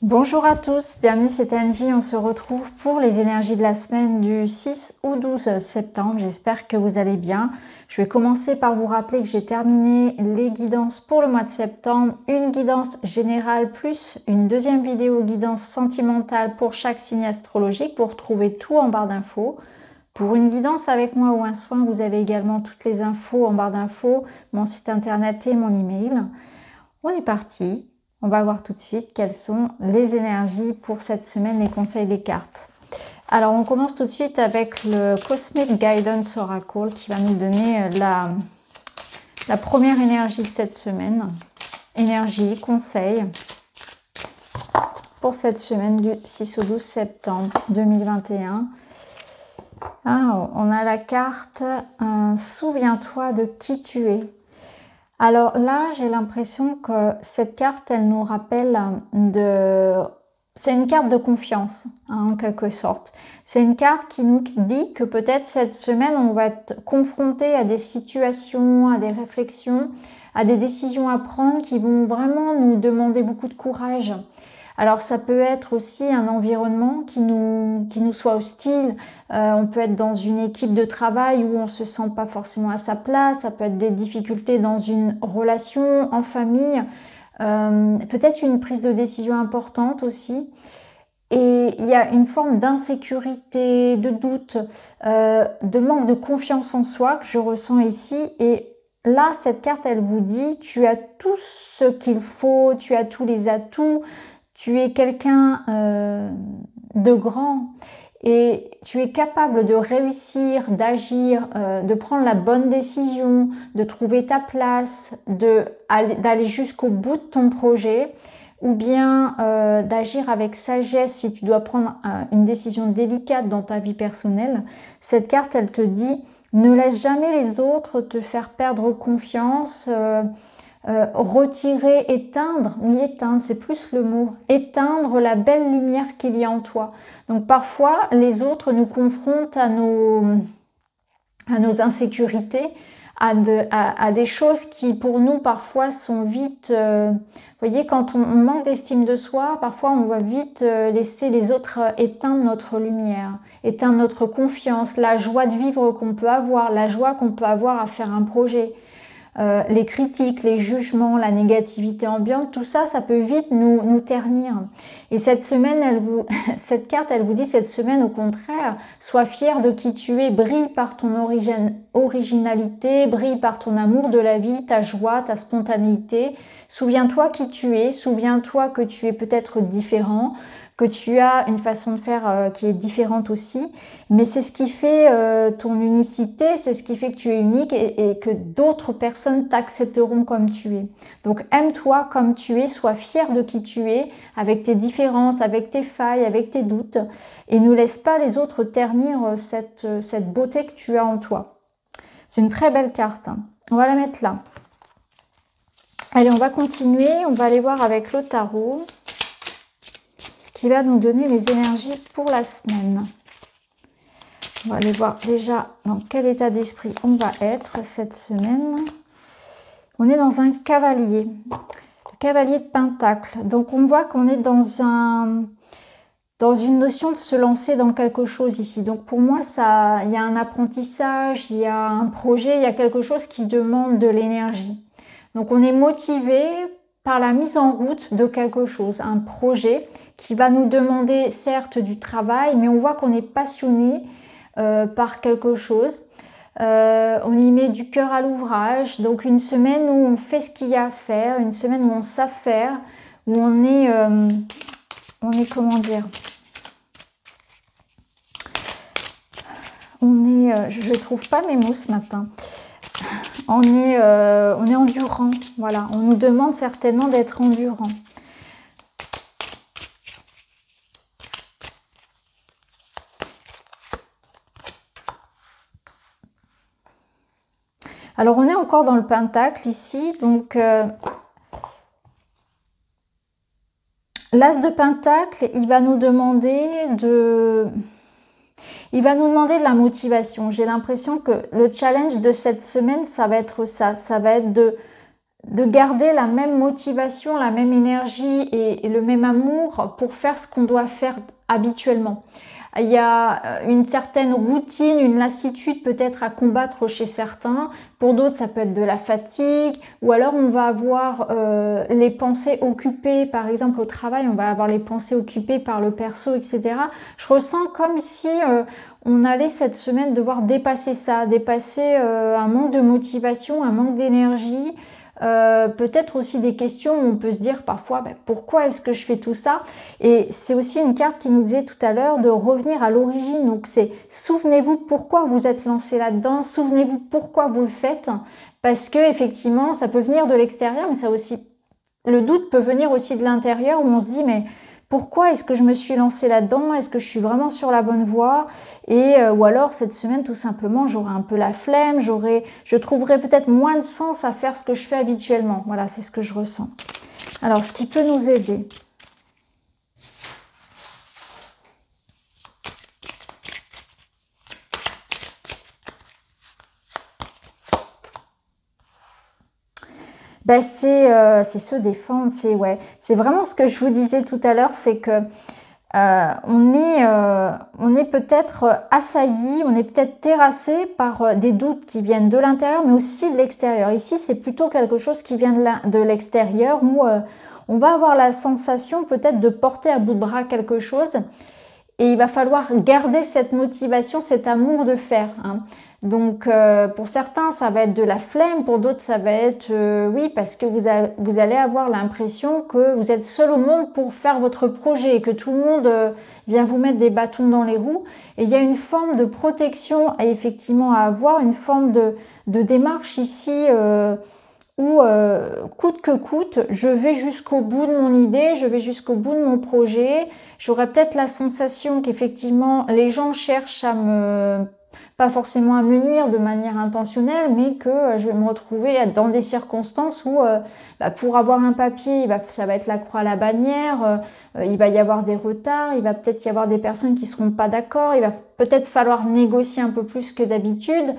Bonjour à tous, bienvenue, c'est Angie. On se retrouve pour les énergies de la semaine du 6 au 12 septembre. J'espère que vous allez bien. Je vais commencer par vous rappeler que j'ai terminé les guidances pour le mois de septembre. Une guidance générale plus une deuxième vidéo guidance sentimentale pour chaque signe astrologique. Pour trouver tout en barre d'infos. Pour une guidance avec moi ou un soin, vous avez également toutes les infos en barre d'infos, mon site internet et mon email. On est parti. On va voir tout de suite quelles sont les énergies pour cette semaine, les conseils des cartes. Alors, on commence tout de suite avec le Cosmic Guidance Oracle qui va nous donner la première énergie de cette semaine. Énergie, conseil pour cette semaine du 6 au 12 septembre 2021. Ah, on a la carte « Souviens-toi de qui tu es ». Alors là, j'ai l'impression que cette carte, elle nous rappelle c'est une carte de confiance, hein, en quelque sorte. C'est une carte qui nous dit que peut-être cette semaine, on va être confronté à des situations, à des réflexions, à des décisions à prendre qui vont vraiment nous demander beaucoup de courage. Alors ça peut être aussi un environnement qui nous soit hostile. On peut être dans une équipe de travail où on ne se sent pas forcément à sa place. Ça peut être des difficultés dans une relation, en famille. Peut-être une prise de décision importante aussi. Et il y a une forme d'insécurité, de doute, de manque de confiance en soi que je ressens ici. Et là, cette carte, elle vous dit, tu as tout ce qu'il faut, tu as tous les atouts. Tu es quelqu'un de grand et tu es capable de réussir, d'agir, de prendre la bonne décision, de trouver ta place, d'aller jusqu'au bout de ton projet ou bien d'agir avec sagesse si tu dois prendre une décision délicate dans ta vie personnelle. Cette carte, elle te dit, ne laisse jamais les autres te faire perdre confiance, retirer, éteindre, oui éteindre, c'est plus le mot, éteindre la belle lumière qu'il y a en toi. Donc parfois, les autres nous confrontent à nos insécurités, à des choses qui pour nous parfois sont vite... vous voyez, quand on manque d'estime de soi, parfois on va vite laisser les autres éteindre notre lumière, éteindre notre confiance, la joie de vivre qu'on peut avoir, la joie qu'on peut avoir à faire un projet. Les critiques, les jugements, la négativité ambiante, tout ça, ça peut vite nous ternir. Et cette semaine, cette carte, elle vous dit cette semaine, au contraire, sois fier de qui tu es, brille par ton originalité, brille par ton amour de la vie, ta joie, ta spontanéité. Souviens-toi qui tu es, souviens-toi que tu es peut-être différent, que tu as une façon de faire qui est différente aussi, mais c'est ce qui fait ton unicité, c'est ce qui fait que tu es unique et que d'autres personnes t'accepteront comme tu es. Donc aime-toi comme tu es, sois fier de qui tu es, avec tes différences, avec tes failles, avec tes doutes, et ne laisse pas les autres ternir cette beauté que tu as en toi. C'est une très belle carte, hein. On va la mettre là. Allez, on va continuer, on va aller voir avec le tarot, qui va nous donner les énergies pour la semaine. On va aller voir déjà dans quel état d'esprit on va être cette semaine. On est dans un cavalier, le cavalier de Pentacle. Donc on voit qu'on est dans une notion de se lancer dans quelque chose ici. Donc pour moi, il y a un apprentissage, il y a un projet, il y a quelque chose qui demande de l'énergie. Donc on est motivé par la mise en route de quelque chose, un projet qui va nous demander certes du travail, mais on voit qu'on est passionné par quelque chose. On y met du cœur à l'ouvrage. Donc une semaine où on fait ce qu'il y a à faire, une semaine où on s'affaire, où on est comment dire, je ne trouve pas mes mots ce matin. On est endurant, voilà. On nous demande certainement d'être endurant. Alors, on est encore dans le pentacle ici, donc l'as de pentacle, il va nous demander de la motivation. J'ai l'impression que le challenge de cette semaine, ça va être ça. Ça va être de garder la même motivation, la même énergie et le même amour pour faire ce qu'on doit faire habituellement. Il y a une certaine routine, une lassitude peut-être à combattre chez certains. Pour d'autres, ça peut être de la fatigue. Ou alors, on va avoir les pensées occupées. Par exemple, au travail, on va avoir les pensées occupées par le perso, etc. Je ressens comme si on allait cette semaine devoir dépasser ça, dépasser un manque de motivation, un manque d'énergie. Peut-être aussi des questions où on peut se dire parfois pourquoi est-ce que je fais tout ça, et c'est aussi une carte qui nous disait tout à l'heure de revenir à l'origine. Donc c'est souvenez-vous pourquoi vous êtes lancé là-dedans, souvenez-vous pourquoi vous le faites, parce que effectivement ça peut venir de l'extérieur, mais ça aussi, le doute peut venir aussi de l'intérieur, où on se dit mais pourquoi est-ce que je me suis lancée là-dedans? Est-ce que je suis vraiment sur la bonne voie? Ou alors cette semaine tout simplement j'aurai un peu la flemme, je trouverai peut-être moins de sens à faire ce que je fais habituellement. Voilà, c'est ce que je ressens. Alors ce qui peut nous aider. C'est se défendre, c'est vraiment ce que je vous disais tout à l'heure, c'est que on est peut-être assailli, on est peut-être terrassé par des doutes qui viennent de l'intérieur, mais aussi de l'extérieur. Ici, c'est plutôt quelque chose qui vient de l'extérieur, où on va avoir la sensation peut-être de porter à bout de bras quelque chose, et il va falloir garder cette motivation, cet amour de faire, hein. Donc pour certains ça va être de la flemme, pour d'autres ça va être oui, parce que vous allez avoir l'impression que vous êtes seul au monde pour faire votre projet et que tout le monde vient vous mettre des bâtons dans les roues. Et il y a une forme de protection effectivement à avoir, une forme de démarche ici où coûte que coûte, je vais jusqu'au bout de mon idée, je vais jusqu'au bout de mon projet. J'aurais peut-être la sensation qu'effectivement les gens cherchent pas forcément à me nuire de manière intentionnelle, mais que je vais me retrouver dans des circonstances où pour avoir un papier, ça va être la croix à la bannière, il va y avoir des retards, il va peut-être y avoir des personnes qui ne seront pas d'accord, il va peut-être falloir négocier un peu plus que d'habitude,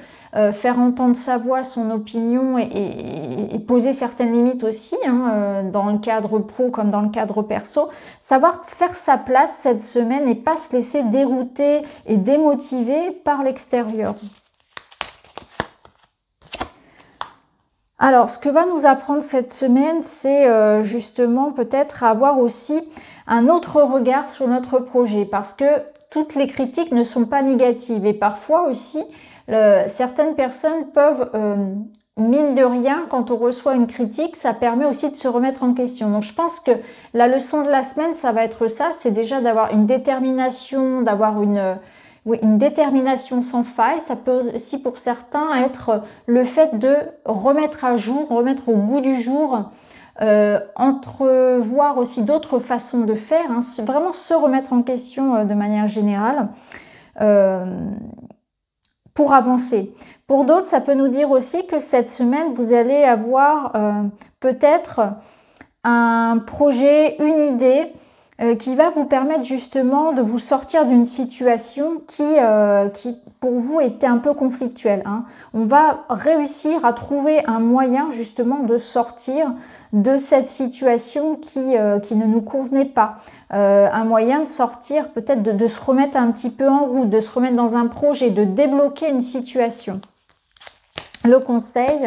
faire entendre sa voix, son opinion et poser certaines limites aussi, hein, dans le cadre pro comme dans le cadre perso. Savoir faire sa place cette semaine et pas se laisser dérouter et démotiver par l'extérieur. Alors, ce que va nous apprendre cette semaine, c'est justement peut-être avoir aussi un autre regard sur notre projet, parce que toutes les critiques ne sont pas négatives et parfois aussi, certaines personnes peuvent, mine de rien, quand on reçoit une critique, ça permet aussi de se remettre en question. Donc je pense que la leçon de la semaine, ça va être ça, c'est déjà d'avoir une détermination, d'avoir une détermination sans faille. Ça peut aussi pour certains être le fait de remettre à jour, remettre au goût du jour, entrevoir aussi d'autres façons de faire, hein, vraiment se remettre en question de manière générale pour avancer. Pour d'autres, ça peut nous dire aussi que cette semaine, vous allez avoir peut-être un projet, une idée qui va vous permettre justement de vous sortir d'une situation qui pour vous était un peu conflictuelle, hein. On va réussir à trouver un moyen justement de sortir de cette situation qui ne nous convenait pas. Un moyen de sortir, peut-être de se remettre un petit peu en route, de se remettre dans un projet, de débloquer une situation. Le conseil,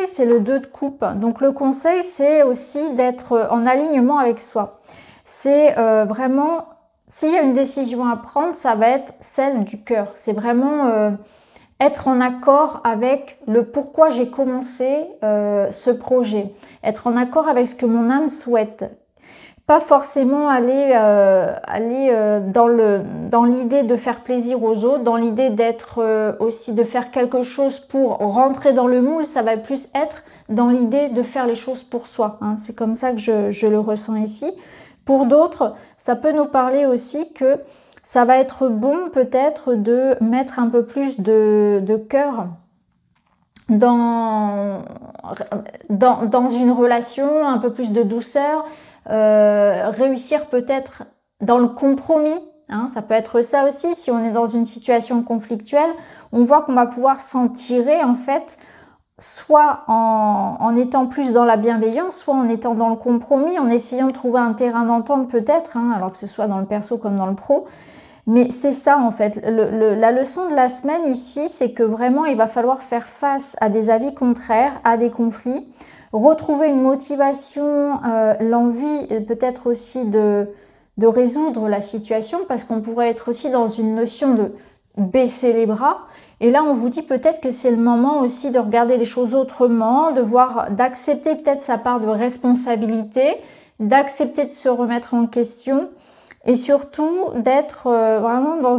c'est le 2 de coupe. Donc le conseil, c'est aussi d'être en alignement avec soi. C'est vraiment, s'il y a une décision à prendre, ça va être celle du cœur. C'est vraiment être en accord avec le pourquoi j'ai commencé ce projet. Être en accord avec ce que mon âme souhaite. Pas forcément aller dans l'idée de faire plaisir aux autres, dans l'idée d'être aussi de faire quelque chose pour rentrer dans le moule. Ça va plus être dans l'idée de faire les choses pour soi, hein. C'est comme ça que je le ressens ici. Pour d'autres, ça peut nous parler aussi que ça va être bon peut-être de mettre un peu plus de cœur dans une relation, un peu plus de douceur. Réussir peut-être dans le compromis, hein, ça peut être ça aussi. Si on est dans une situation conflictuelle, on voit qu'on va pouvoir s'en tirer en fait soit en étant plus dans la bienveillance, soit en étant dans le compromis, en essayant de trouver un terrain d'entente peut-être, hein, alors que ce soit dans le perso comme dans le pro. Mais c'est ça en fait, la leçon de la semaine ici, c'est que vraiment il va falloir faire face à des avis contraires, à des conflits, retrouver une motivation, l'envie peut-être aussi de résoudre la situation, parce qu'on pourrait être aussi dans une notion de baisser les bras. Et là, on vous dit peut-être que c'est le moment aussi de regarder les choses autrement, de voir, d'accepter peut-être sa part de responsabilité, d'accepter de se remettre en question et surtout d'être vraiment dans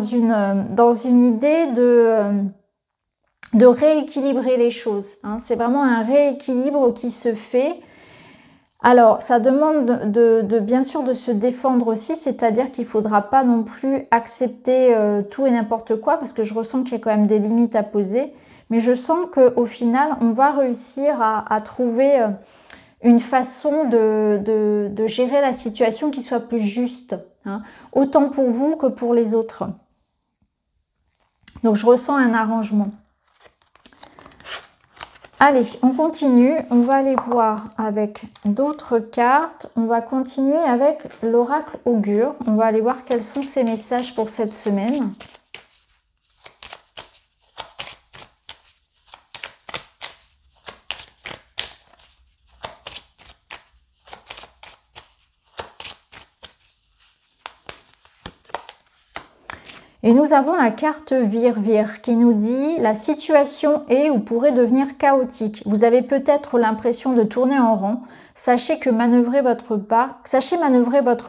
une idée de rééquilibrer les choses. Hein. C'est vraiment un rééquilibre qui se fait. Alors, ça demande bien sûr de se défendre aussi, c'est-à-dire qu'il ne faudra pas non plus accepter tout et n'importe quoi, parce que je ressens qu'il y a quand même des limites à poser. Mais je sens qu'au final, on va réussir à trouver une façon de gérer la situation qui soit plus juste, hein, autant pour vous que pour les autres. Donc, je ressens un arrangement. Allez, on continue, on va aller voir avec d'autres cartes, on va continuer avec l'oracle augure, on va aller voir quels sont ses messages pour cette semaine. Et nous avons la carte Vire qui nous dit « La situation est ou pourrait devenir chaotique. Vous avez peut-être l'impression de tourner en rond. Sachez manœuvrer votre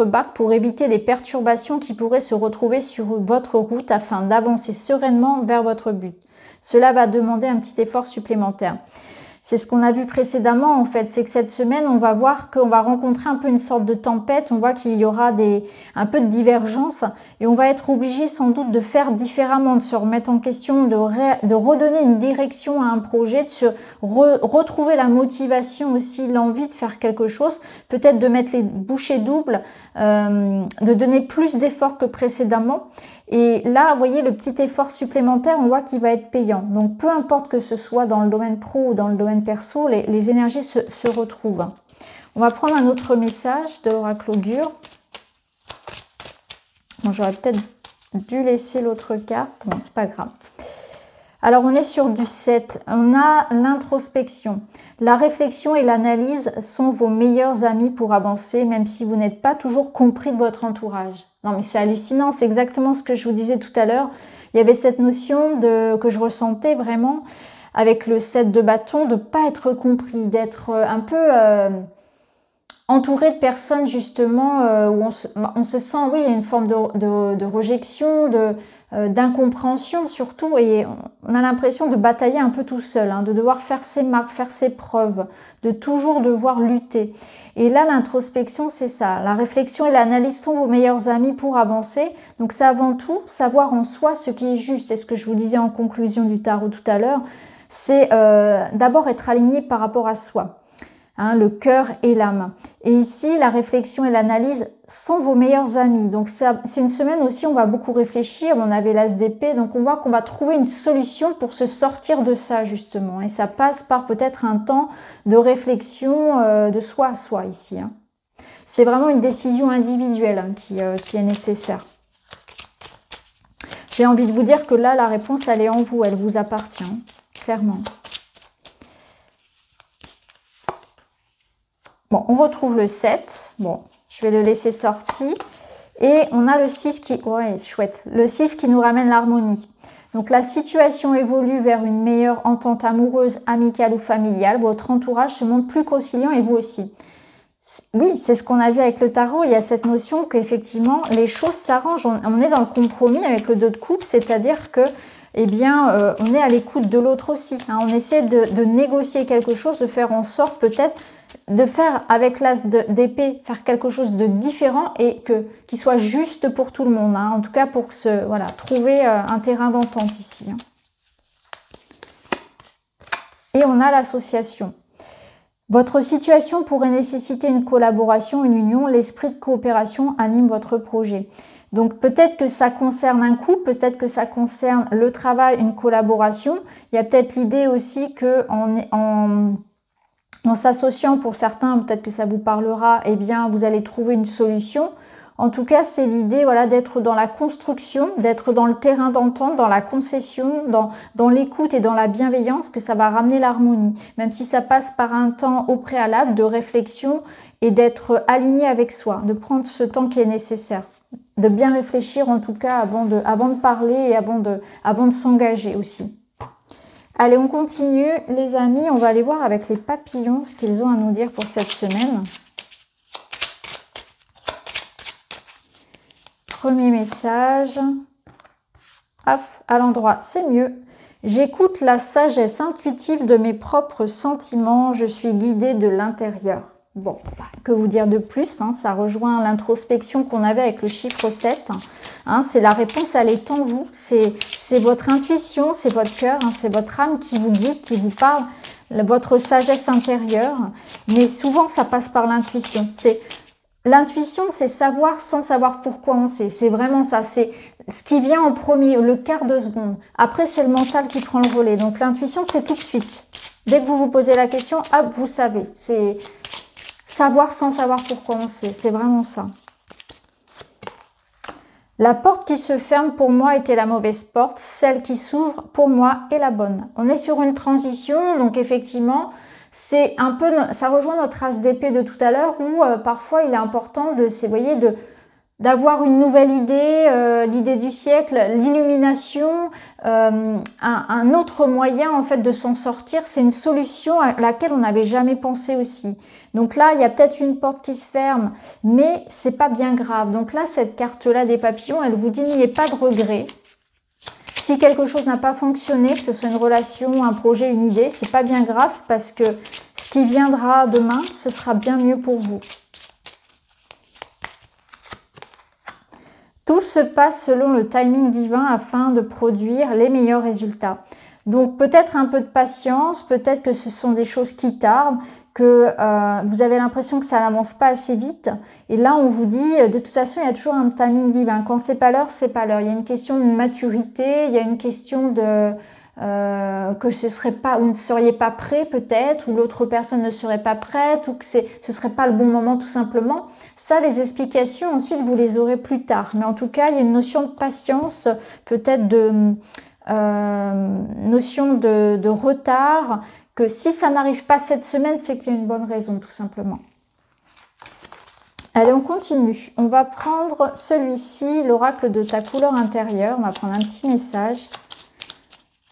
barque pour éviter les perturbations qui pourraient se retrouver sur votre route afin d'avancer sereinement vers votre but. Cela va demander un petit effort supplémentaire. » C'est ce qu'on a vu précédemment en fait, c'est que cette semaine, on va voir qu'on va rencontrer un peu une sorte de tempête, on voit qu'il y aura un peu de divergence et on va être obligé sans doute de faire différemment, de se remettre en question, de redonner une direction à un projet, de se retrouver la motivation aussi, l'envie de faire quelque chose, peut-être de mettre les bouchées doubles, de donner plus d'efforts que précédemment. Et là, vous voyez, le petit effort supplémentaire, on voit qu'il va être payant. Donc, peu importe que ce soit dans le domaine pro ou dans le domaine perso, les énergies se retrouvent. On va prendre un autre message de l'oracle augure. Bon, j'aurais peut-être dû laisser l'autre carte. Bon, c'est pas grave. Alors, on est sur du 7. On a l'introspection. La réflexion et l'analyse sont vos meilleurs amis pour avancer, même si vous n'êtes pas toujours compris de votre entourage. Non, mais c'est hallucinant. C'est exactement ce que je vous disais tout à l'heure. Il y avait cette notion que je ressentais vraiment avec le 7 de bâton, de ne pas être compris, d'être un peu entouré de personnes justement où on se sent, oui, il y a une forme de rejection, d'incompréhension surtout, et on a l'impression de batailler un peu tout seul, hein, de devoir faire ses marques, faire ses preuves, de toujours devoir lutter. Et là, l'introspection, c'est ça. La réflexion et l'analyse sont vos meilleurs amis pour avancer. Donc, c'est avant tout savoir en soi ce qui est juste. C'est ce que je vous disais en conclusion du tarot tout à l'heure. C'est d'abord être aligné par rapport à soi. Hein, le cœur et l'âme. Et ici, la réflexion et l'analyse sont vos meilleurs amis. Donc, c'est une semaine aussi, on va beaucoup réfléchir. On avait l'as d'épée, donc on voit qu'on va trouver une solution pour se sortir de ça, justement. Et ça passe par peut-être un temps de réflexion de soi à soi, ici. Hein. C'est vraiment une décision individuelle hein, qui est nécessaire. J'ai envie de vous dire que là, la réponse, elle est en vous. Elle vous appartient, hein, clairement. Bon, on retrouve le 7. Bon, je vais le laisser sorti. Et on a le 6 qui... Ouais, chouette. Le 6 qui nous ramène l'harmonie. Donc, la situation évolue vers une meilleure entente amoureuse, amicale ou familiale. Votre entourage se montre plus conciliant et vous aussi. Oui, c'est ce qu'on a vu avec le tarot. Il y a cette notion qu'effectivement, les choses s'arrangent. On est dans le compromis avec le 2 de coupe, c'est-à-dire que eh bien, on est à l'écoute de l'autre aussi. Hein. On essaie de négocier quelque chose, de faire en sorte peut-être de faire avec l'as d'épée, faire quelque chose de différent et qui soit juste pour tout le monde. Hein. En tout cas, pour voilà, trouver un terrain d'entente ici. Hein. Et on a l'association. Votre situation pourrait nécessiter une collaboration, une union. L'esprit de coopération anime votre projet. Donc peut-être que ça concerne un couple, peut-être que ça concerne le travail, une collaboration. Il y a peut-être l'idée aussi que en s'associant, pour certains, peut-être que ça vous parlera, eh bien vous allez trouver une solution. En tout cas, c'est l'idée, voilà, d'être dans la construction, d'être dans le terrain d'entente, dans la concession, dans l'écoute et dans la bienveillance, que ça va ramener l'harmonie. Même si ça passe par un temps au préalable de réflexion et d'être aligné avec soi, de prendre ce temps qui est nécessaire, de bien réfléchir en tout cas avant de parler et avant de s'engager aussi. Allez, on continue les amis, on va aller voir avec les papillons ce qu'ils ont à nous dire pour cette semaine. Premier message, hop, à l'endroit, c'est mieux. J'écoute la sagesse intuitive de mes propres sentiments, je suis guidée de l'intérieur. Bon, que vous dire de plus, hein, ça rejoint l'introspection qu'on avait avec le chiffre 7. Hein, c'est la réponse, elle est en vous, c'est votre intuition, c'est votre cœur, hein, c'est votre âme qui vous guide, qui vous parle, votre sagesse intérieure. Mais souvent, ça passe par l'intuition. L'intuition, c'est savoir sans savoir pourquoi on sait. C'est vraiment ça. C'est ce qui vient en premier, le quart de seconde. Après, c'est le mental qui prend le relais. Donc, l'intuition, c'est tout de suite. Dès que vous vous posez la question, hop, vous savez. C'est savoir sans savoir pourquoi on sait. C'est vraiment ça. La porte qui se ferme pour moi était la mauvaise porte. Celle qui s'ouvre pour moi est la bonne. On est sur une transition. Donc, effectivement, c'est un peu, ça rejoint notre as d'épée de tout à l'heure où parfois il est important de, vous voyez, d'avoir une nouvelle idée, l'idée du siècle, l'illumination, un autre moyen en fait de s'en sortir. C'est une solution à laquelle on n'avait jamais pensé aussi. Donc là, il y a peut-être une porte qui se ferme, mais c'est pas bien grave. Donc là, cette carte-là des papillons, elle vous dit n'y ait pas de regret. Si quelque chose n'a pas fonctionné, que ce soit une relation, un projet, une idée, c'est pas bien grave parce que ce qui viendra demain, ce sera bien mieux pour vous. Tout se passe selon le timing divin afin de produire les meilleurs résultats. Donc peut-être un peu de patience, peut-être que ce sont des choses qui tardent, que vous avez l'impression que ça n'avance pas assez vite. Et là, on vous dit, de toute façon, il y a toujours un timing divin. Quand c'est pas l'heure, c'est pas l'heure. Il y a une question de maturité, il y a une question de que ce serait pas, vous ne seriez pas prêt peut-être, ou l'autre personne ne serait pas prête, ou que ce serait pas le bon moment tout simplement. Ça, les explications, ensuite, vous les aurez plus tard. Mais en tout cas, il y a une notion de patience, peut-être de notion de retard, que si ça n'arrive pas cette semaine, c'est qu'il y a une bonne raison, tout simplement. Allez, on continue. On va prendre celui-ci, l'oracle de ta couleur intérieure. On va prendre un petit message.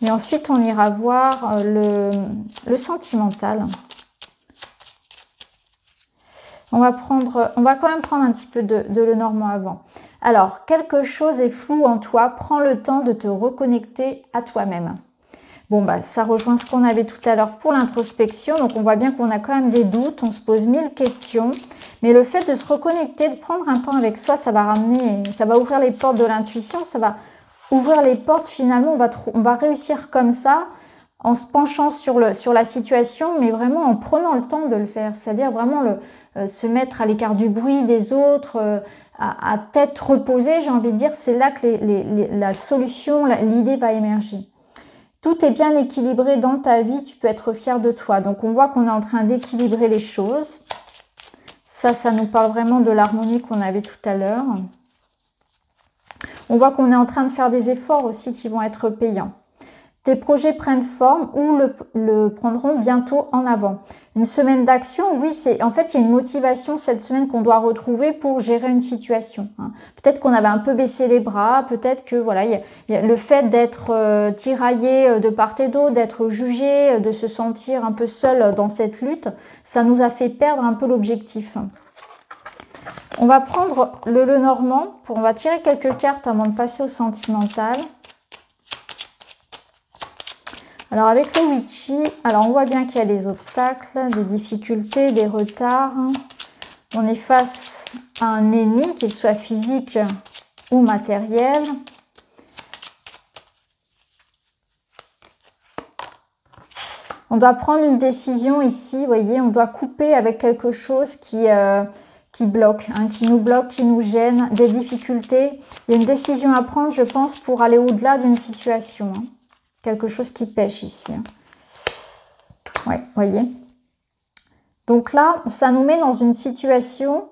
Et ensuite, on ira voir le sentimental. On va quand même prendre un petit peu de Lenormand avant. Alors, quelque chose est flou en toi. Prends le temps de te reconnecter à toi-même. Bon, bah, ça rejoint ce qu'on avait tout à l'heure pour l'introspection. Donc, on voit bien qu'on a quand même des doutes. On se pose 1000 questions. Mais le fait de se reconnecter, de prendre un temps avec soi, ça va ouvrir les portes de l'intuition. Ça va ouvrir les portes. Finalement, on va réussir comme ça, en se penchant sur la situation, mais vraiment en prenant le temps de le faire. C'est-à-dire vraiment se mettre à l'écart du bruit des autres, à tête reposée, j'ai envie de dire. C'est là que la solution, l'idée va émerger. Tout est bien équilibré dans ta vie, tu peux être fier de toi. Donc, on voit qu'on est en train d'équilibrer les choses. Ça nous parle vraiment de l'harmonie qu'on avait tout à l'heure. On voit qu'on est en train de faire des efforts aussi qui vont être payants. Tes projets prennent forme ou le prendront bientôt en avant. Une semaine d'action, oui, en fait, il y a une motivation cette semaine qu'on doit retrouver pour gérer une situation. Peut-être qu'on avait un peu baissé les bras, peut-être que voilà, il y a le fait d'être tiraillé de part et d'autre, d'être jugé, de se sentir un peu seul dans cette lutte, ça nous a fait perdre un peu l'objectif. On va prendre le Lenormand, on va tirer quelques cartes avant de passer au sentimental. Alors avec le Witchy, alors on voit bien qu'il y a des obstacles, des difficultés, des retards. On est face à un ennemi, qu'il soit physique ou matériel. On doit prendre une décision ici, vous voyez, on doit couper avec quelque chose qui bloque, hein, qui nous bloque, qui nous gêne, des difficultés. Il y a une décision à prendre, je pense, pour aller au-delà d'une situation. Hein. Quelque chose qui pêche ici. Hein. Ouais, vous voyez. Donc là, ça nous met dans une situation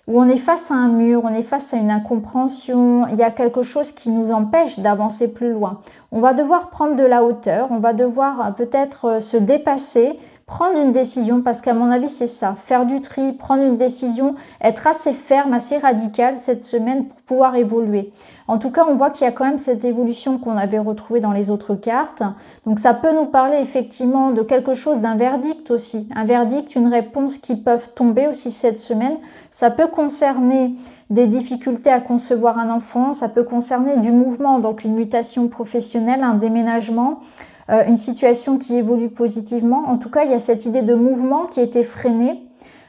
où on est face à un mur, on est face à une incompréhension, il y a quelque chose qui nous empêche d'avancer plus loin. On va devoir prendre de la hauteur, on va devoir peut-être se dépasser, prendre une décision, parce qu'à mon avis c'est ça, faire du tri, prendre une décision, être assez ferme, assez radical cette semaine pour pouvoir évoluer. En tout cas, on voit qu'il y a quand même cette évolution qu'on avait retrouvée dans les autres cartes. Donc ça peut nous parler effectivement de quelque chose, d'un verdict aussi. Un verdict, une réponse qui peuvent tomber aussi cette semaine. Ça peut concerner des difficultés à concevoir un enfant, ça peut concerner du mouvement, donc une mutation professionnelle, un déménagement, une situation qui évolue positivement. En tout cas, il y a cette idée de mouvement qui a été freinée,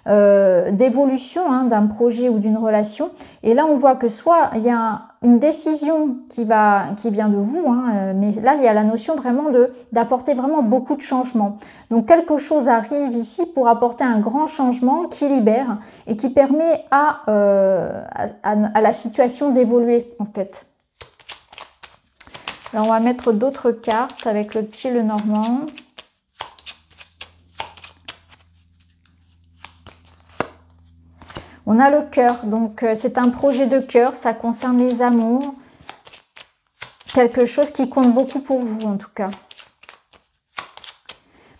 d'évolution hein, d'un projet ou d'une relation. Et là, on voit que soit il y a une décision qui vient de vous, hein, mais là, il y a la notion vraiment d'apporter vraiment beaucoup de changements. Donc, quelque chose arrive ici pour apporter un grand changement qui libère et qui permet à la situation d'évoluer, en fait. Alors, on va mettre d'autres cartes avec le petit Lenormand. On a le cœur, donc c'est un projet de cœur, ça concerne les amours. Quelque chose qui compte beaucoup pour vous en tout cas.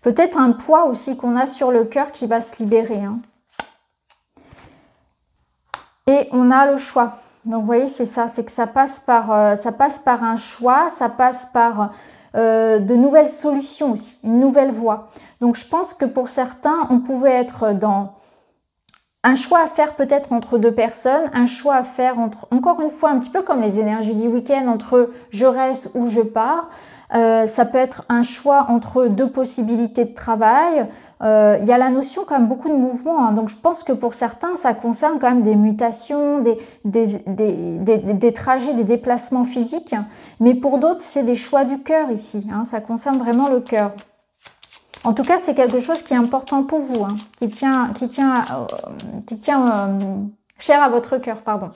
Peut-être un poids aussi qu'on a sur le cœur qui va se libérer. Hein. Et on a le choix. Donc vous voyez, c'est ça, c'est que ça passe par un choix, ça passe par de nouvelles solutions aussi, une nouvelle voie. Donc je pense que pour certains, on pouvait être dans un choix à faire peut-être entre deux personnes, un choix à faire entre, encore une fois, un petit peu comme les énergies du week-end, entre je reste ou je pars. Ça peut être un choix entre deux possibilités de travail. Il y a la notion quand même beaucoup de mouvement. Hein. Donc je pense que pour certains, ça concerne quand même des mutations, des trajets, des déplacements physiques. Mais pour d'autres, c'est des choix du cœur ici. Hein. Ça concerne vraiment le cœur. En tout cas, c'est quelque chose qui est important pour vous, hein, qui tient cher à votre cœur, pardon.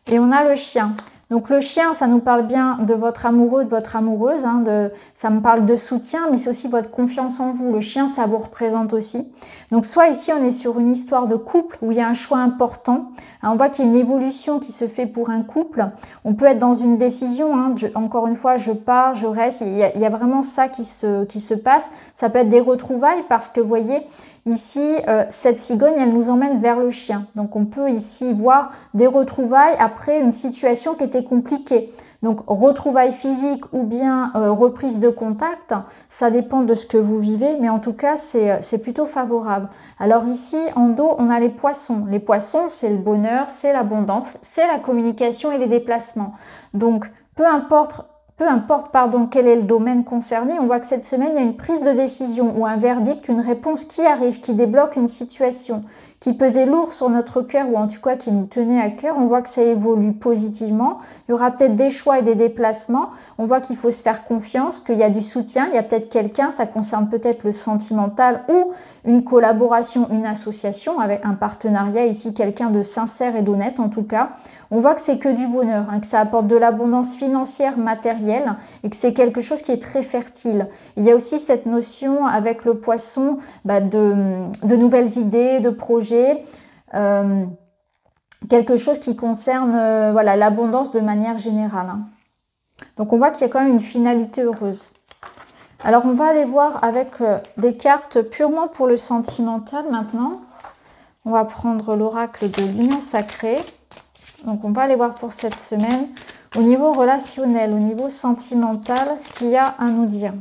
Et on a le chien. Donc le chien, ça nous parle bien de votre amoureux, de votre amoureuse. Hein, ça me parle de soutien, mais c'est aussi votre confiance en vous. Le chien, ça vous représente aussi. Donc soit ici, on est sur une histoire de couple où il y a un choix important. On voit qu'il y a une évolution qui se fait pour un couple. On peut être dans une décision. Hein, encore une fois, je pars, je reste. Il y a vraiment ça qui se passe. Ça peut être des retrouvailles parce que, vous voyez, ici, cette cigogne, elle nous emmène vers le chien. Donc, on peut ici voir des retrouvailles après une situation qui était compliquée. Donc, retrouvailles physiques ou bien reprise de contact, ça dépend de ce que vous vivez, mais en tout cas, c'est plutôt favorable. Alors ici, en dos, on a les poissons. Les poissons, c'est le bonheur, c'est l'abondance, c'est la communication et les déplacements. Donc, peu importe quel est le domaine concerné, on voit que cette semaine, il y a une prise de décision ou un verdict, une réponse qui arrive, qui débloque une situation qui pesait lourd sur notre cœur ou en tout cas qui nous tenait à cœur. On voit que ça évolue positivement. Il y aura peut-être des choix et des déplacements. On voit qu'il faut se faire confiance, qu'il y a du soutien. Il y a peut-être quelqu'un, ça concerne peut-être le sentimental ou une collaboration, une association avec un partenariat ici, quelqu'un de sincère et d'honnête en tout cas. On voit que c'est que du bonheur, hein, que ça apporte de l'abondance financière, matérielle et que c'est quelque chose qui est très fertile. Il y a aussi cette notion avec le poisson de nouvelles idées, de projets, quelque chose qui concerne voilà, l'abondance de manière générale. Hein. Donc on voit qu'il y a quand même une finalité heureuse. Alors on va aller voir avec des cartes purement pour le sentimental maintenant. On va prendre l'oracle de l'union sacrée. Donc, on va aller voir pour cette semaine, au niveau relationnel, au niveau sentimental, ce qu'il y a à nous dire.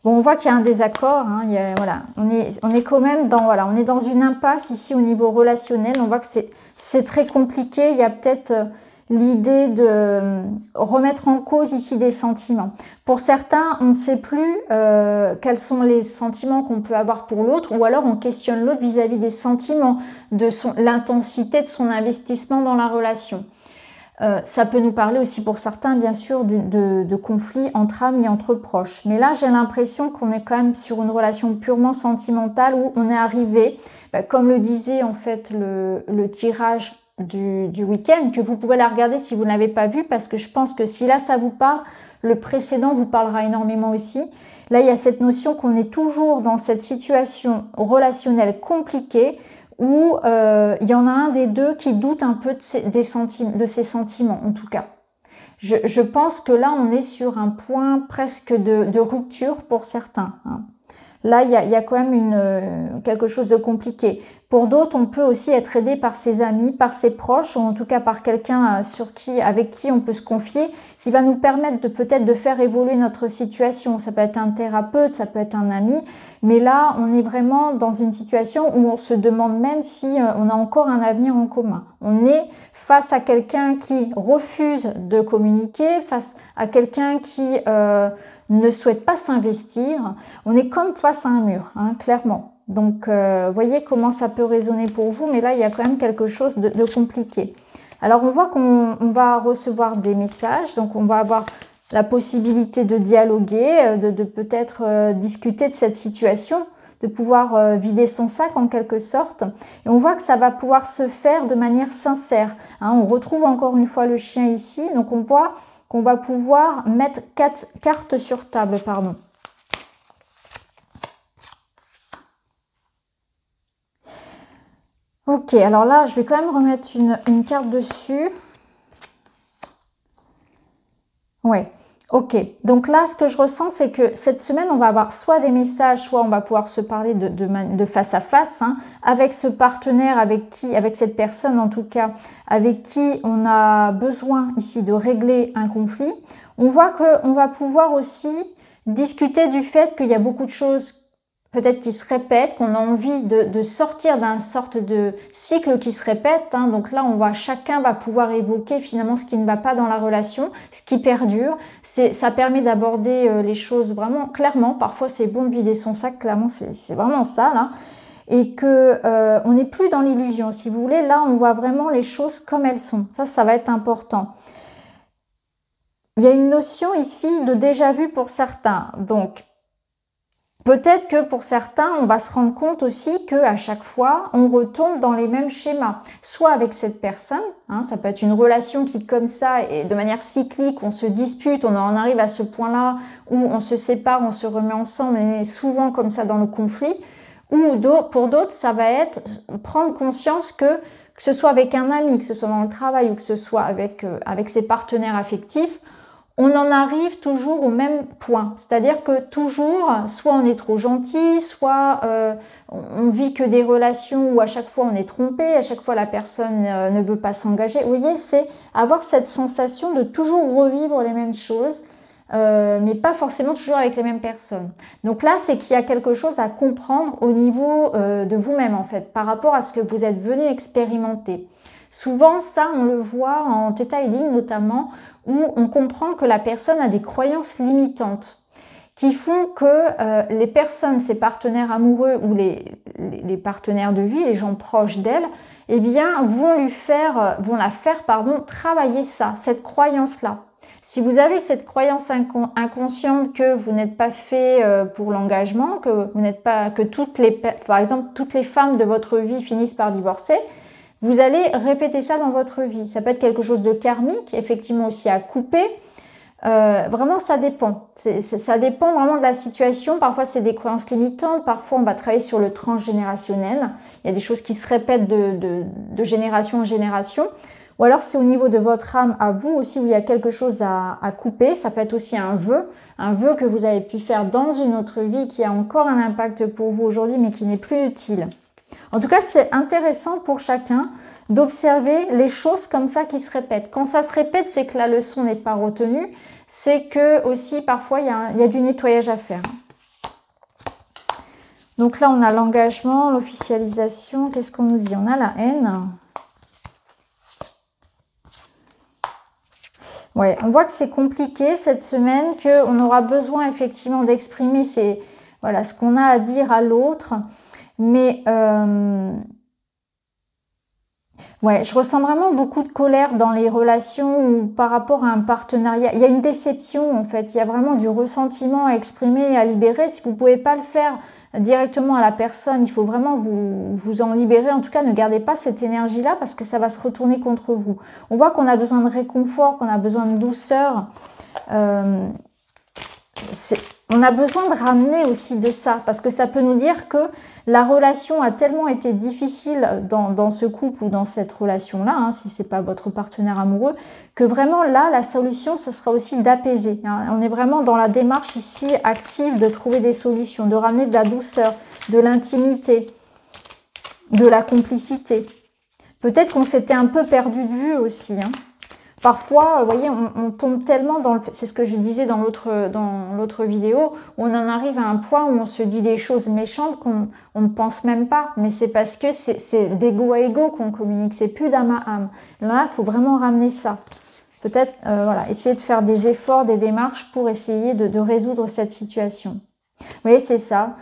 Bon, on voit qu'il y a un désaccord. Hein, voilà, on est quand même on est dans une impasse ici au niveau relationnel. On voit que c'est très compliqué. Il y a peut-être l'idée de remettre en cause ici des sentiments. Pour certains, on ne sait plus quels sont les sentiments qu'on peut avoir pour l'autre, ou alors on questionne l'autre vis-à-vis des sentiments, de l'intensité de son investissement dans la relation. Ça peut nous parler aussi pour certains, bien sûr, de conflits entre amis, entre proches. Mais là, j'ai l'impression qu'on est quand même sur une relation purement sentimentale où on est arrivé, comme le disait en fait le tirage du week-end, que vous pouvez la regarder si vous ne l'avez pas vu, parce que je pense que si là ça vous parle, le précédent vous parlera énormément aussi. Là, il y a cette notion qu'on est toujours dans cette situation relationnelle compliquée où il y en a un des deux qui doute un peu de ses sentiments, en tout cas. Je pense que là, on est sur un point presque de rupture pour certains, hein. Là, il y a quand même quelque chose de compliqué. Pour d'autres, on peut aussi être aidé par ses amis, par ses proches, ou en tout cas par quelqu'un avec qui on peut se confier, qui va nous permettre peut-être de faire évoluer notre situation. Ça peut être un thérapeute, ça peut être un ami, mais là, on est vraiment dans une situation où on se demande même si on a encore un avenir en commun. On est face à quelqu'un qui refuse de communiquer, face à quelqu'un qui ne souhaite pas s'investir. On est comme face à un mur, hein, clairement. Donc, voyez comment ça peut résonner pour vous, mais là, il y a quand même quelque chose de compliqué. Alors, on voit qu'on va recevoir des messages, donc on va avoir la possibilité de dialoguer, de peut-être discuter de cette situation, de pouvoir vider son sac en quelque sorte. Et on voit que ça va pouvoir se faire de manière sincère, hein. On retrouve encore une fois le chien ici, donc on voit qu'on va pouvoir mettre 4 cartes sur table, pardon. Ok, alors là, je vais quand même remettre une carte dessus. Ouais, ok. Donc là, ce que je ressens, c'est que cette semaine, on va avoir soit des messages, soit on va pouvoir se parler de face à face, hein, avec ce partenaire, avec cette personne en tout cas, avec qui on a besoin ici de régler un conflit. On voit qu'on va pouvoir aussi discuter du fait qu'il y a beaucoup de choses peut-être qui se répètent, qu'on a envie de sortir d'un sorte de cycle qui se répète, hein. Donc là, chacun va pouvoir évoquer finalement ce qui ne va pas dans la relation, ce qui perdure. Ça permet d'aborder les choses vraiment clairement. Parfois, c'est bon de vider son sac, clairement, c'est vraiment ça, là. Et que on n'est plus dans l'illusion, si vous voulez. Là, on voit vraiment les choses comme elles sont. Ça va être important. Il y a une notion ici de déjà-vu pour certains. Donc, peut-être que pour certains, on va se rendre compte aussi qu'à chaque fois, on retombe dans les mêmes schémas. Soit avec cette personne, hein, ça peut être une relation qui, comme ça, et de manière cyclique, on se dispute, on en arrive à ce point-là où on se sépare, on se remet ensemble, et on est souvent comme ça dans le conflit. Ou pour d'autres, ça va être prendre conscience que ce soit avec un ami, que ce soit dans le travail ou que ce soit avec ses partenaires affectifs, on en arrive toujours au même point. C'est-à-dire que toujours, soit on est trop gentil, soit on vit que des relations où à chaque fois on est trompé, à chaque fois la personne ne veut pas s'engager. Vous voyez, c'est avoir cette sensation de toujours revivre les mêmes choses, mais pas forcément toujours avec les mêmes personnes. Donc là, c'est qu'il y a quelque chose à comprendre au niveau de vous-même, en fait, par rapport à ce que vous êtes venu expérimenter. Souvent, ça, on le voit en Theta Healing notamment, où on comprend que la personne a des croyances limitantes qui font que les personnes, ses partenaires amoureux ou les partenaires de vie, les gens proches d'elle, eh bien, vont la faire travailler ça, cette croyance-là. Si vous avez cette croyance inconsciente que vous n'êtes pas fait pour l'engagement, que vous n'êtes pas, que par exemple, toutes les femmes de votre vie finissent par divorcer, vous allez répéter ça dans votre vie. Ça peut être quelque chose de karmique, effectivement aussi à couper. Vraiment, ça dépend. Ça dépend vraiment de la situation. Parfois, c'est des croyances limitantes. Parfois, on va travailler sur le transgénérationnel. Il y a des choses qui se répètent de génération en génération. Ou alors, c'est au niveau de votre âme à vous aussi où il y a quelque chose à couper. Ça peut être aussi un vœu que vous avez pu faire dans une autre vie qui a encore un impact pour vous aujourd'hui, mais qui n'est plus utile. En tout cas, c'est intéressant pour chacun d'observer les choses comme ça qui se répètent. Quand ça se répète, c'est que la leçon n'est pas retenue. C'est que aussi, parfois, il y a du nettoyage à faire. Donc là, on a l'engagement, l'officialisation. Qu'est-ce qu'on nous dit? On a la haine. Ouais, on voit que c'est compliqué cette semaine, qu'on aura besoin effectivement d'exprimer voilà, ce qu'on a à dire à l'autre. Mais ouais, je ressens vraiment beaucoup de colère dans les relations ou par rapport à un partenariat. Il y a une déception en fait, il y a vraiment du ressentiment à exprimer et à libérer. Si vous ne pouvez pas le faire directement à la personne, il faut vraiment vous en libérer. En tout cas, ne gardez pas cette énergie-là parce que ça va se retourner contre vous. On voit qu'on a besoin de réconfort, qu'on a besoin de douceur. On a besoin de ramener aussi de ça parce que ça peut nous dire que la relation a tellement été difficile dans ce couple ou dans cette relation-là, hein, si ce n'est pas votre partenaire amoureux, que vraiment là, la solution, ce sera aussi d'apaiser. Hein. On est vraiment dans la démarche ici active de trouver des solutions, de ramener de la douceur, de l'intimité, de la complicité. Peut-être qu'on s'était un peu perdu de vue aussi. Hein. Parfois, vous voyez, on tombe tellement dans le... C'est ce que je disais dans l'autre vidéo, où on en arrive à un point où on se dit des choses méchantes qu'on ne pense même pas. Mais c'est parce que c'est d'ego à ego qu'on communique, c'est plus d'âme à âme. Là, il faut vraiment ramener ça. Peut-être, voilà, essayer de faire des efforts, des démarches pour essayer de résoudre cette situation. Vous voyez, c'est ça.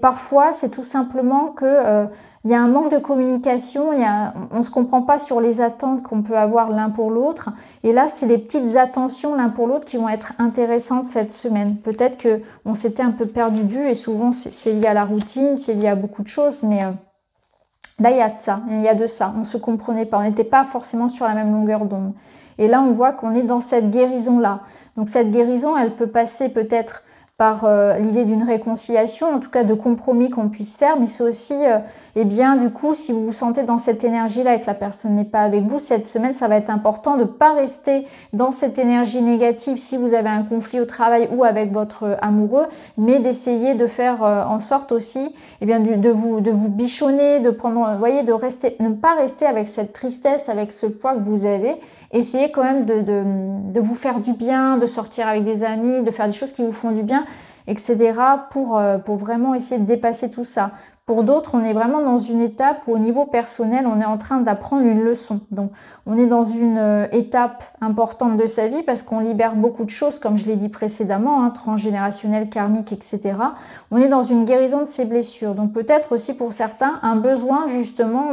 Parfois, c'est tout simplement que... il y a un manque de communication, on ne se comprend pas sur les attentes qu'on peut avoir l'un pour l'autre. Et là, c'est les petites attentions l'un pour l'autre qui vont être intéressantes cette semaine. Peut-être qu'on s'était un peu perdu de vue et souvent c'est lié à la routine, c'est lié à beaucoup de choses. Mais là, il y a de ça, On ne se comprenait pas, on n'était pas forcément sur la même longueur d'onde. Et là, on voit qu'on est dans cette guérison-là. Donc cette guérison, elle peut passer peut-être par l'idée d'une réconciliation, en tout cas de compromis qu'on puisse faire, mais c'est aussi, eh bien, du coup, si vous vous sentez dans cette énergie-là et que la personne n'est pas avec vous, cette semaine, ça va être important de ne pas rester dans cette énergie négative si vous avez un conflit au travail ou avec votre amoureux, mais d'essayer de faire en sorte aussi, eh bien, de vous bichonner, de prendre, vous voyez, ne pas rester avec cette tristesse, avec ce poids que vous avez. Essayez quand même de vous faire du bien, de sortir avec des amis, de faire des choses qui vous font du bien, etc. pour vraiment essayer de dépasser tout ça. Pour d'autres, on est vraiment dans une étape où au niveau personnel, on est en train d'apprendre une leçon. Donc, on est dans une étape importante de sa vie parce qu'on libère beaucoup de choses, comme je l'ai dit précédemment, hein, transgénérationnel, karmique, etc. On est dans une guérison de ses blessures. Donc, peut-être aussi pour certains, un besoin justement...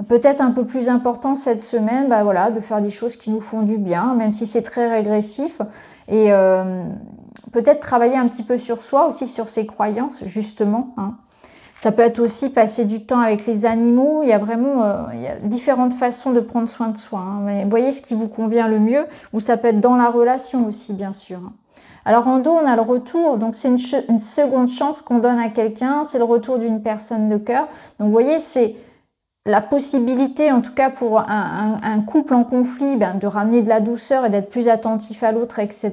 peut-être un peu plus important cette semaine, voilà, de faire des choses qui nous font du bien, même si c'est très régressif. Et peut-être travailler un petit peu sur soi, aussi sur ses croyances, justement. Hein. Ça peut être aussi passer du temps avec les animaux. Il y a vraiment il y a différentes façons de prendre soin de soi. Hein. Mais voyez ce qui vous convient le mieux, ou ça peut être dans la relation aussi, bien sûr. Hein. Alors en dos, on a le retour, donc c'est une seconde chance qu'on donne à quelqu'un, c'est le retour d'une personne de cœur. Donc vous voyez, c'est la possibilité, en tout cas pour un couple en conflit, de ramener de la douceur et d'être plus attentif à l'autre, etc.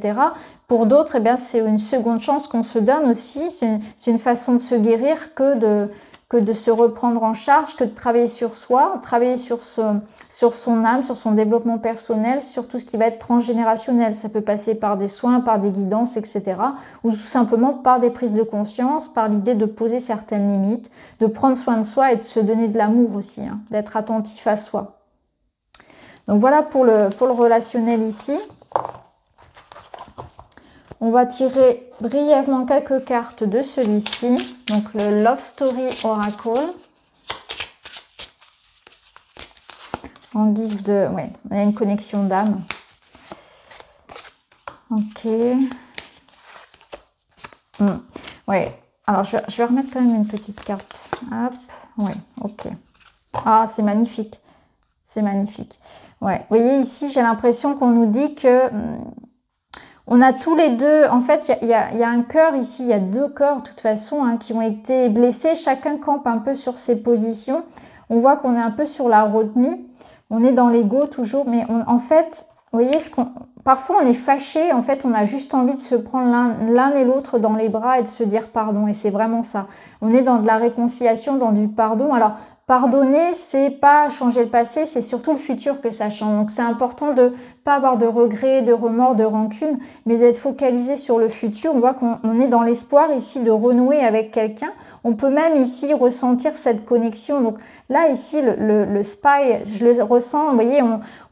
Pour d'autres, c'est une seconde chance qu'on se donne aussi. C'est une façon de se guérir que de se reprendre en charge, que de travailler sur soi, travailler sur son âme, sur son développement personnel, sur tout ce qui va être transgénérationnel. Ça peut passer par des soins, par des guidances, etc. Ou tout simplement par des prises de conscience, par l'idée de poser certaines limites, de prendre soin de soi et de se donner de l'amour aussi, hein, d'être attentif à soi. Donc voilà pour le relationnel ici. On va tirer brièvement quelques cartes de celui-ci. Donc le Love Story Oracle. En guise de... Ouais, il y a une connexion d'âme. Ok. Ouais. Alors, je vais remettre quand même une petite carte. Hop. Ouais, ok. Ah, c'est magnifique. C'est magnifique. Ouais. Vous voyez, ici, j'ai l'impression qu'on nous dit que... on a tous les deux... En fait, il y a un cœur ici. Il y a deux corps, de toute façon, hein, qui ont été blessés. Chacun campe un peu sur ses positions. On voit qu'on est un peu sur la retenue. On est dans l'ego toujours. Mais en fait, vous voyez, parfois on est fâché. En fait, on a juste envie de se prendre l'un et l'autre dans les bras et de se dire pardon. Et c'est vraiment ça. On est dans de la réconciliation, dans du pardon. Alors, pardonner, c'est pas changer le passé, c'est surtout le futur que ça change. Donc c'est important de pas avoir de regrets, de remords, de rancune, mais d'être focalisé sur le futur. On voit qu'on est dans l'espoir ici de renouer avec quelqu'un. On peut même ici ressentir cette connexion. Donc là, ici, le spy, je le ressens, vous voyez,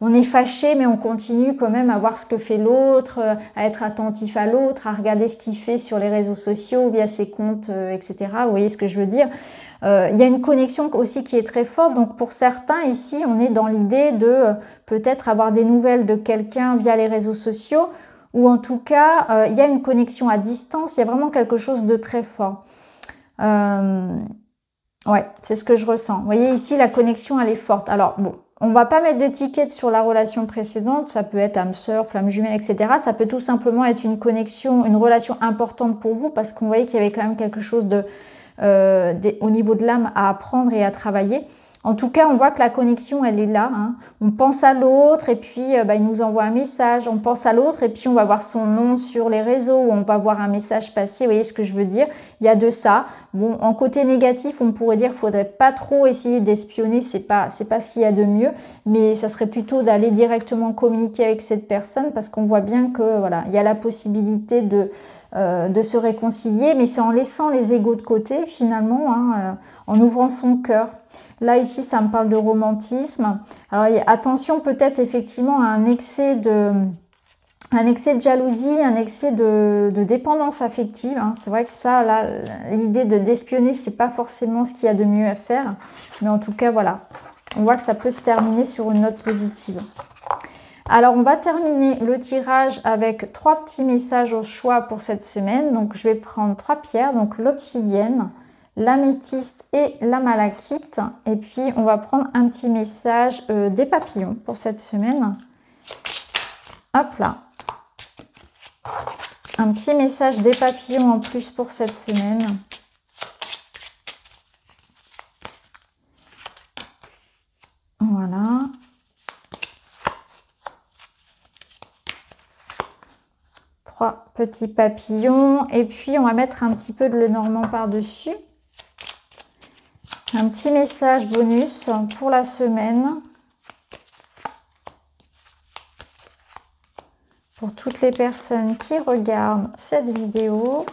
on est fâché, mais on continue quand même à voir ce que fait l'autre, à être attentif à l'autre, à regarder ce qu'il fait sur les réseaux sociaux, via ses comptes, etc. Vous voyez ce que je veux dire? Il y a une connexion aussi qui est très forte. Donc pour certains, ici, on est dans l'idée de peut-être avoir des nouvelles de quelqu'un via les réseaux sociaux, ou en tout cas, il y a une connexion à distance, il y a vraiment quelque chose de très fort. Ouais, c'est ce que je ressens. Vous voyez, ici, la connexion, elle est forte. Alors, bon, on va pas mettre d'étiquette sur la relation précédente. Ça peut être âme sœur, flamme jumelle, etc. Ça peut tout simplement être une connexion, une relation importante pour vous, parce qu'on voyait qu'il y avait quand même quelque chose de, au niveau de l'âme à apprendre et à travailler. En tout cas, on voit que la connexion, elle est là. Hein. On pense à l'autre et puis il nous envoie un message. On pense à l'autre et puis on va voir son nom sur les réseaux ou on va voir un message passer. Vous voyez ce que je veux dire? Il y a de ça. Bon, en côté négatif, on pourrait dire qu'il ne faudrait pas trop essayer d'espionner. C'est pas ce qu'il y a de mieux. Mais ça serait plutôt d'aller directement communiquer avec cette personne parce qu'on voit bien que voilà, il y a la possibilité de se réconcilier. Mais c'est en laissant les égos de côté finalement, hein, en ouvrant son cœur. Là, ici, ça me parle de romantisme. Alors, attention peut-être effectivement à un excès de jalousie, un excès de dépendance affective. Hein. C'est vrai que ça, là, l'idée d'espionner, c'est pas forcément ce qu'il y a de mieux à faire. Mais en tout cas, voilà. On voit que ça peut se terminer sur une note positive. Alors, on va terminer le tirage avec 3 petits messages au choix pour cette semaine. Donc, je vais prendre 3 pierres. Donc, l'obsidienne, l'améthyste et la malachite. Et puis, on va prendre un petit message des papillons pour cette semaine. Hop là. Un petit message des papillons en plus pour cette semaine. Voilà. Trois petits papillons. Et puis, on va mettre un petit peu de Lenormand par-dessus. Un petit message bonus pour la semaine. Pour toutes les personnes qui regardent cette vidéo.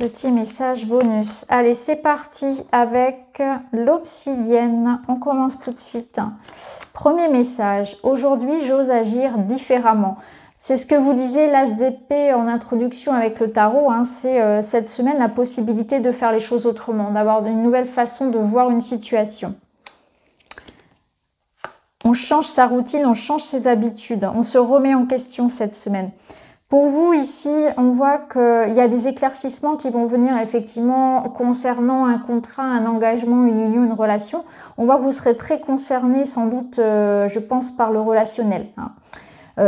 Petit message bonus. Allez, c'est parti avec l'obsidienne. On commence tout de suite. Premier message. Aujourd'hui, j'ose agir différemment. C'est ce que vous disiez l'as d'épée en introduction avec le tarot. Hein, c'est cette semaine la possibilité de faire les choses autrement, d'avoir une nouvelle façon de voir une situation. On change sa routine, on change ses habitudes, on se remet en question cette semaine. Pour vous ici, on voit qu'il y a des éclaircissements qui vont venir effectivement concernant un contrat, un engagement, une union, une relation. On voit que vous serez très concerné sans doute, je pense, par le relationnel. Hein.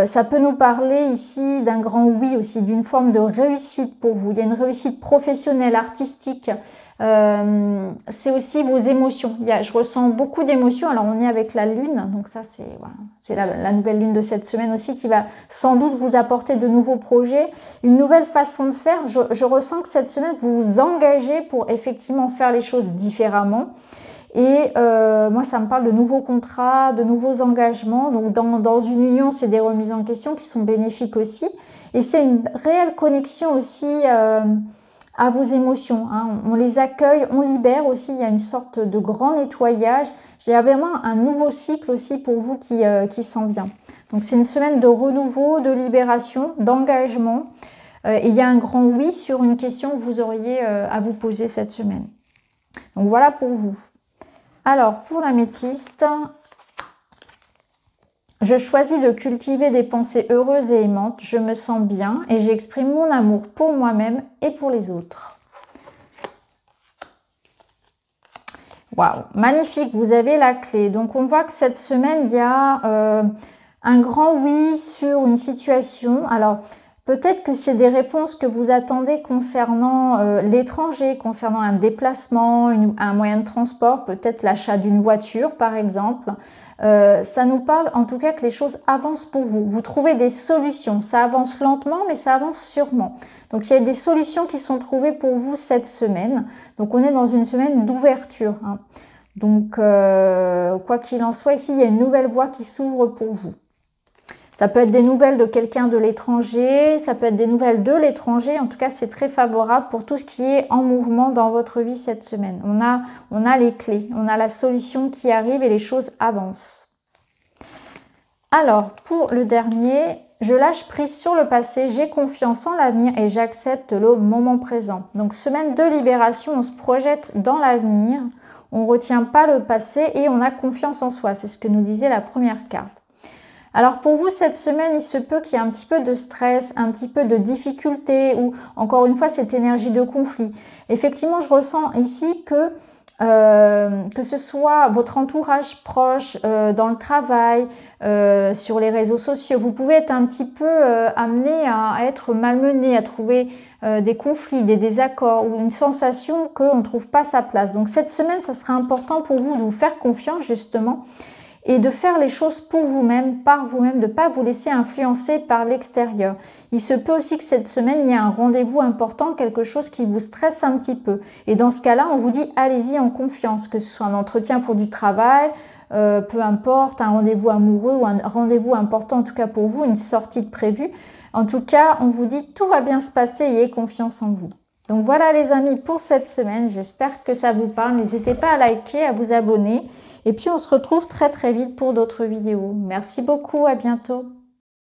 Ça peut nous parler ici d'un grand oui aussi, d'une forme de réussite pour vous. Il y a une réussite professionnelle, artistique. C'est aussi vos émotions. Je ressens beaucoup d'émotions. Alors on est avec la lune, donc ça c'est la nouvelle lune de cette semaine aussi qui va sans doute vous apporter de nouveaux projets, une nouvelle façon de faire. Je ressens que cette semaine vous vous engagez pour effectivement faire les choses différemment. Et moi, ça me parle de nouveaux contrats, de nouveaux engagements. Donc, dans une union, c'est des remises en question qui sont bénéfiques aussi. Et c'est une réelle connexion aussi à vos émotions. Hein. On les accueille, on libère aussi. Il y a une sorte de grand nettoyage. J'ai vraiment un nouveau cycle aussi pour vous qui s'en vient. Donc, c'est une semaine de renouveau, de libération, d'engagement. Et il y a un grand oui sur une question que vous auriez à vous poser cette semaine. Donc, voilà pour vous. Alors, pour l'améthyste, je choisis de cultiver des pensées heureuses et aimantes. Je me sens bien et j'exprime mon amour pour moi-même et pour les autres. Waouh, magnifique, vous avez la clé. Donc, on voit que cette semaine, il y a un grand oui sur une situation. Alors, Peut-être que c'est des réponses que vous attendez concernant l'étranger, concernant un déplacement, un moyen de transport, peut-être l'achat d'une voiture par exemple. Ça nous parle en tout cas que les choses avancent pour vous. Vous trouvez des solutions. Ça avance lentement, mais ça avance sûrement. Donc il y a des solutions qui sont trouvées pour vous cette semaine. Donc on est dans une semaine d'ouverture, hein. Donc quoi qu'il en soit, ici il y a une nouvelle voie qui s'ouvre pour vous. Ça peut être des nouvelles de quelqu'un de l'étranger, ça peut être des nouvelles de l'étranger. En tout cas, c'est très favorable pour tout ce qui est en mouvement dans votre vie cette semaine. On a les clés, on a la solution qui arrive et les choses avancent. Alors, pour le dernier, je lâche prise sur le passé, j'ai confiance en l'avenir et j'accepte le moment présent. Donc, semaine de libération, on se projette dans l'avenir, on ne retient pas le passé et on a confiance en soi. C'est ce que nous disait la première carte. Alors pour vous, cette semaine, il se peut qu'il y ait un petit peu de stress, un petit peu de difficulté ou encore une fois cette énergie de conflit. Effectivement, je ressens ici que ce soit votre entourage proche, dans le travail, sur les réseaux sociaux, vous pouvez être un petit peu amené à être malmené, à trouver des conflits, des désaccords ou une sensation qu'on ne trouve pas sa place. Donc cette semaine, ça sera important pour vous de vous faire confiance justement et de faire les choses pour vous-même, par vous-même, de ne pas vous laisser influencer par l'extérieur. Il se peut aussi que cette semaine, il y ait un rendez-vous important, quelque chose qui vous stresse un petit peu. Et dans ce cas-là, on vous dit allez-y en confiance, que ce soit un entretien pour du travail, peu importe, un rendez-vous amoureux ou un rendez-vous important en tout cas pour vous, une sortie de prévue. En tout cas, on vous dit tout va bien se passer, ayez confiance en vous. Donc voilà les amis pour cette semaine, j'espère que ça vous parle. N'hésitez pas à liker, à vous abonner. Et puis on se retrouve très très vite pour d'autres vidéos. Merci beaucoup, à bientôt.